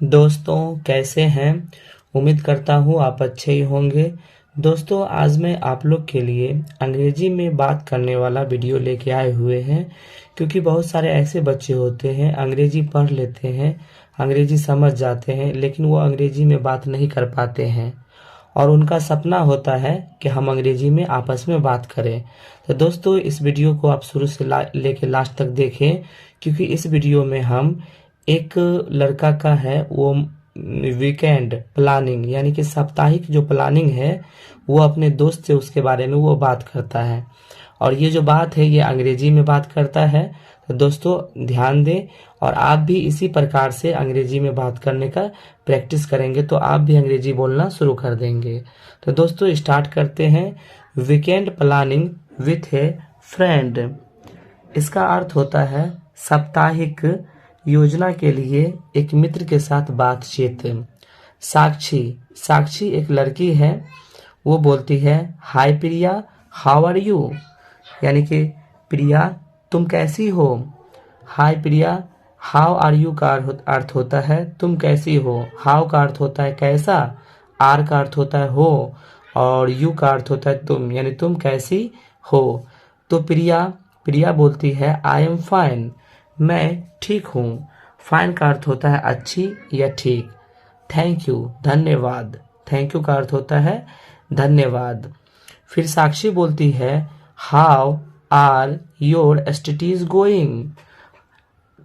दोस्तों कैसे हैं। उम्मीद करता हूँ आप अच्छे ही होंगे। दोस्तों आज मैं आप लोग के लिए अंग्रेजी में बात करने वाला वीडियो लेके आए हुए हैं, क्योंकि बहुत सारे ऐसे बच्चे होते हैं अंग्रेजी पढ़ लेते हैं, अंग्रेजी समझ जाते हैं, लेकिन वो अंग्रेजी में बात नहीं कर पाते हैं और उनका सपना होता है कि हम अंग्रेजी में आपस में बात करें। तो दोस्तों इस वीडियो को आप शुरू से लेके लास्ट तक देखें, क्योंकि इस वीडियो में हम एक लड़का का है वो वीकेंड प्लानिंग यानी कि साप्ताहिक जो प्लानिंग है वो अपने दोस्त से उसके बारे में वो बात करता है, और ये जो बात है ये अंग्रेजी में बात करता है। तो दोस्तों ध्यान दें, और आप भी इसी प्रकार से अंग्रेजी में बात करने का प्रैक्टिस करेंगे तो आप भी अंग्रेजी बोलना शुरू कर देंगे। तो दोस्तों स्टार्ट करते हैं। Weekend planning with A friend, इसका अर्थ होता है साप्ताहिक योजना के लिए एक मित्र के साथ बातचीत। साक्षी, साक्षी एक लड़की है, वो बोलती है हाय प्रिया, हाउ आर यू, यानी कि प्रिया तुम कैसी हो। हाय प्रिया, हाउ आर यू का अर्थ होता है तुम कैसी हो, हाउ का अर्थ होता है कैसा, आर का अर्थ होता है हो, और यू का अर्थ होता है तुम, यानी तुम कैसी हो। तो प्रिया प्रिया बोलती है आई एम फाइन, मैं ठीक हूँ। फाइन का अर्थ होता है अच्छी या ठीक। थैंक यू, धन्यवाद, थैंक यू का अर्थ होता है धन्यवाद। फिर साक्षी बोलती है how are your studies going,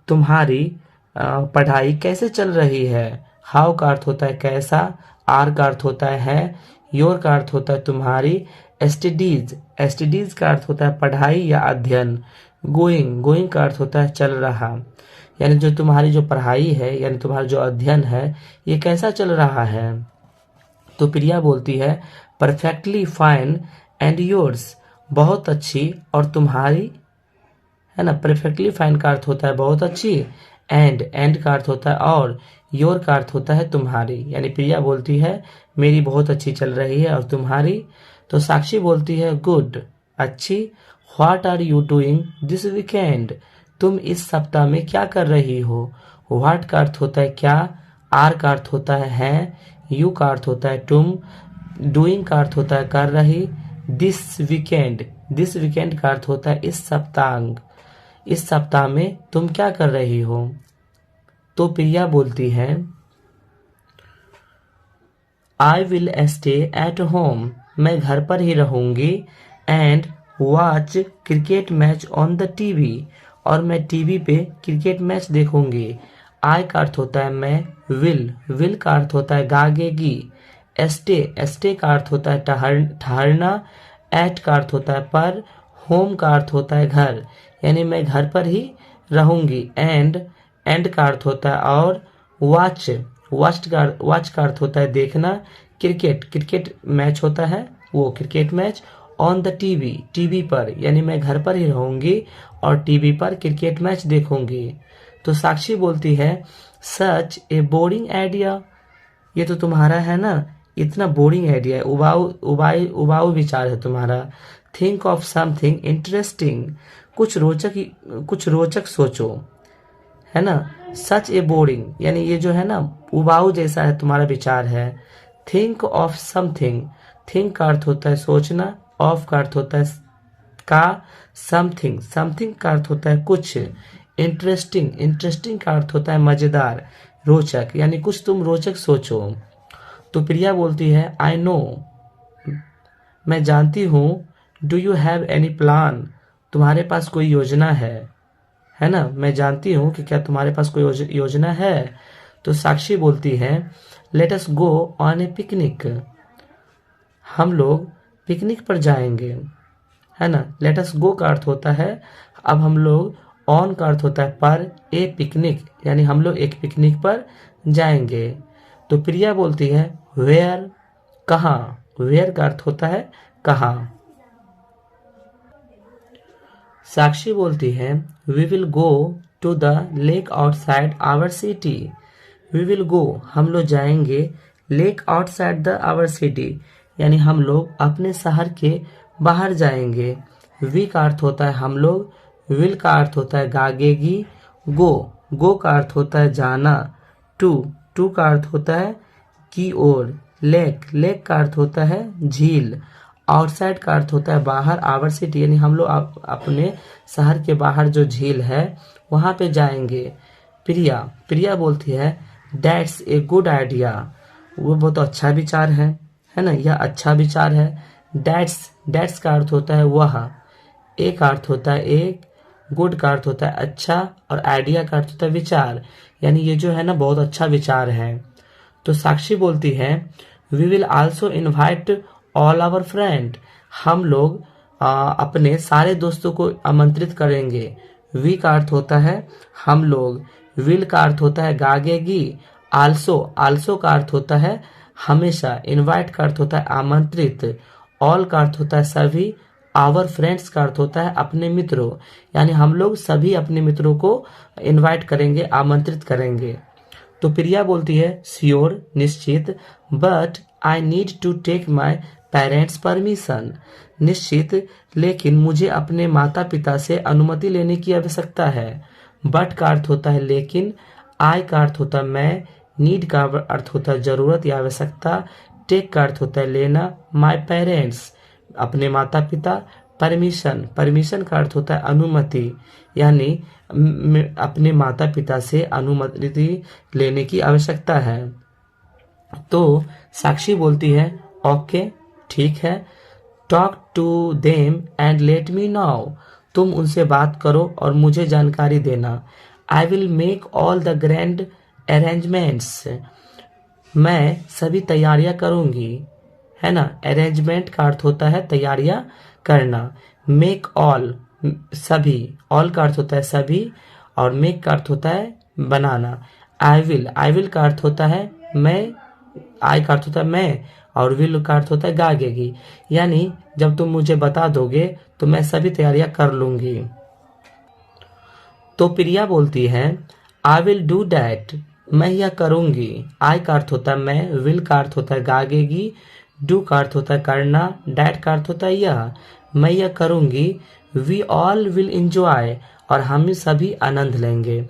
तुम्हारी पढ़ाई कैसे चल रही है। हाउ का अर्थ होता है कैसा, आर का अर्थ होता है, योर का अर्थ होता है तुम्हारी, स्टडीज, स्टडीज का अर्थ होता है पढ़ाई या अध्ययन, गोइंग, गोइंग का अर्थ होता है चल रहा, यानी जो तुम्हारी जो पढ़ाई है यानी तुम्हारा जो अध्ययन है ये कैसा चल रहा है। तो प्रिया बोलती है परफेक्टली फाइन एंड योर्स, बहुत अच्छी, और तुम्हारी, है ना। परफेक्टली फाइन का अर्थ होता है बहुत अच्छी, एंड का अर्थ होता है और, योर का अर्थ होता है तुम्हारी, यानी प्रिया बोलती है मेरी बहुत अच्छी चल रही है और तुम्हारी। तो साक्षी बोलती है गुड, अच्छी। What are you doing this weekend, तुम इस सप्ताह में क्या कर रही हो। व्हाट का अर्थ होता है क्या, आर का अर्थ होता है, यू का अर्थ होता है तुम, डूइंग का अर्थ होता है कर रही, दिस वीकेंड, दिस वीकेंड का अर्थ होता है इस सप्ताह, इस सप्ताह में तुम क्या कर रही हो। तो प्रिया बोलती है I will stay at home, मैं घर पर ही रहूंगी, and watch cricket match on the TV, और मैं टीवी पे क्रिकेट मैच देखूंगी। आई का अर्थ होता है मैं, विल का अर्थ होता है गागेगी, स्टे का अर्थ होता है ठहरना, एट का अर्थ होता है पर, होम का अर्थ होता है घर, यानी मैं घर पर ही रहूंगी, एंड का अर्थ होता है और, वॉच का अर्थ होता है देखना, क्रिकेट मैच होता है वो cricket match, on the TV पर, यानी मैं घर पर ही रहूंगी और टीवी पर क्रिकेट मैच देखूंगी। तो साक्षी बोलती है सच ए बोरिंग आइडिया, ये तो तुम्हारा है ना इतना बोरिंग आइडिया है, उबाऊ विचार है तुम्हारा। थिंक ऑफ समथिंग इंटरेस्टिंग, कुछ रोचक सोचो, है ना। सच ए बोरिंग, यानी ये जो है ना उबाऊ जैसा है तुम्हारा विचार है। थिंक ऑफ समथिंग, थिंक का अर्थ होता है सोचना, ऑफ का अर्थ होता है का, समथिंग का अर्थ होता है कुछ, इंटरेस्टिंग का अर्थ होता है मजेदार, रोचक, यानी कुछ तुम रोचक सोचो। तो प्रिया बोलती है आई नो, मैं जानती हूँ, do you have any plan, तुम्हारे पास कोई योजना है ना। मैं जानती हूँ कि क्या तुम्हारे पास कोई योजना है। तो साक्षी बोलती है let us go on A picnic, हम लोग पिकनिक पर जाएंगे, है ना। लेट अस गो का अर्थ होता है अब हम लोग, ऑन का अर्थ होता है पर, ए पिकनिक, यानी हम लोग एक पिकनिक पर जाएंगे। तो प्रिया बोलती है वेयर, कहाँ, वेयर का अर्थ होता है कहाँ। साक्षी बोलती है we will go to the lake outside our city, we will go हम लोग जाएंगे, lake outside the our city, यानी हम लोग अपने शहर के बाहर जाएंगे। वी का अर्थ होता है हम लोग, विल का अर्थ होता है गागेगी, गो का अर्थ होता है जाना, टू टू का अर्थ होता है की ओर, लेक, लेक का अर्थ होता है झील, आउटसाइड का अर्थ होता है बाहर, आवर सिटी यानी हम लोग अपने शहर के बाहर जो झील है वहां पे जाएंगे। प्रिया, प्रिया बोलती है दैट्स ए गुड आइडिया, वो बहुत अच्छा विचार है ना, यह अच्छा विचार है। दैट्स, दैट्स का अर्थ होता है वह, ए का अर्थ होता है एक, गुड का अर्थ होता है अच्छा, और आइडिया का अर्थ होता है विचार, यानी ये जो है ना बहुत अच्छा विचार है। तो साक्षी बोलती है we will also invite all our friend, हम लोग अपने सारे दोस्तों को आमंत्रित करेंगे। वी का अर्थ होता है हम लोग, विल का अर्थ होता है गागेगी, आल्सो, आल्सो का अर्थ होता है हमेशा, इनवाइट का अर्थ होता है आमंत्रित, ऑल का अर्थ होता है सभी, आवर फ्रेंड्स का अर्थ होता है अपने मित्रों, यानी हम लोग सभी अपने मित्रों को इनवाइट करेंगे, आमंत्रित करेंगे। तो प्रिया बोलती है श्योर, निश्चित, but I need to take my parents permission, निश्चित लेकिन मुझे अपने माता पिता से अनुमति लेने की आवश्यकता है। बट का अर्थ होता है लेकिन, आई का अर्थ होता है मैं, नीड का अर्थ होता है जरूरत या आवश्यकता, टेक का अर्थ होता है लेना, माई पेरेंट्स अपने माता पिता, परमिशन, परमिशन का अर्थ होता है अनुमति, यानी अपने माता पिता से अनुमति लेने की आवश्यकता है। तो साक्षी बोलती है ओके, ठीक है, talk to them and let me know, तुम उनसे बात करो और मुझे जानकारी देना। I will make all the grand arrangements, मैं सभी तैयारियां करूंगी, है ना। अरेंजमेंट का अर्थ होता है तैयारियां करना, मेक ऑल सभी, ऑल का अर्थ होता है सभी, और मेक का अर्थ होता है बनाना। आई विल, आई विल का अर्थ होता है मैं, आई का अर्थ होता है मैं, और विल का अर्थ होता है गागेगी, यानी जब तुम मुझे बता दोगे तो मैं सभी तैयारियां कर लूंगी। तो प्रिया बोलती है आई विल डू दैट, मैं यह करूंगी। आई का अर्थ होता है मैं, विल का अर्थ होता है गागेगी, डू का अर्थ होता है करना, डैट का अर्थ होता है यह, मैं यह करूंगी। वी ऑल विल इंजॉय, और हम सभी आनंद लेंगे।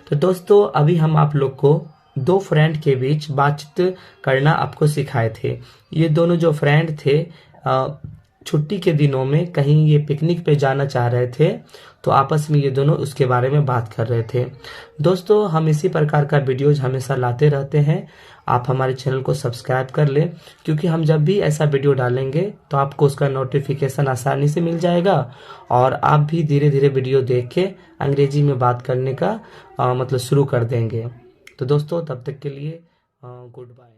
तो दोस्तों अभी हम आप लोग को दो फ्रेंड के बीच बातचीत करना आपको सिखाए थे। ये दोनों जो फ्रेंड थे छुट्टी के दिनों में कहीं ये पिकनिक पे जाना चाह रहे थे, तो आपस में ये दोनों उसके बारे में बात कर रहे थे। दोस्तों हम इसी प्रकार का वीडियोज हमेशा लाते रहते हैं, आप हमारे चैनल को सब्सक्राइब कर लें, क्योंकि हम जब भी ऐसा वीडियो डालेंगे तो आपको उसका नोटिफिकेशन आसानी से मिल जाएगा, और आप भी धीरे धीरे वीडियो देख के अंग्रेजी में बात करने का मतलब शुरू कर देंगे। तो दोस्तों तब तक के लिए गुड बाय।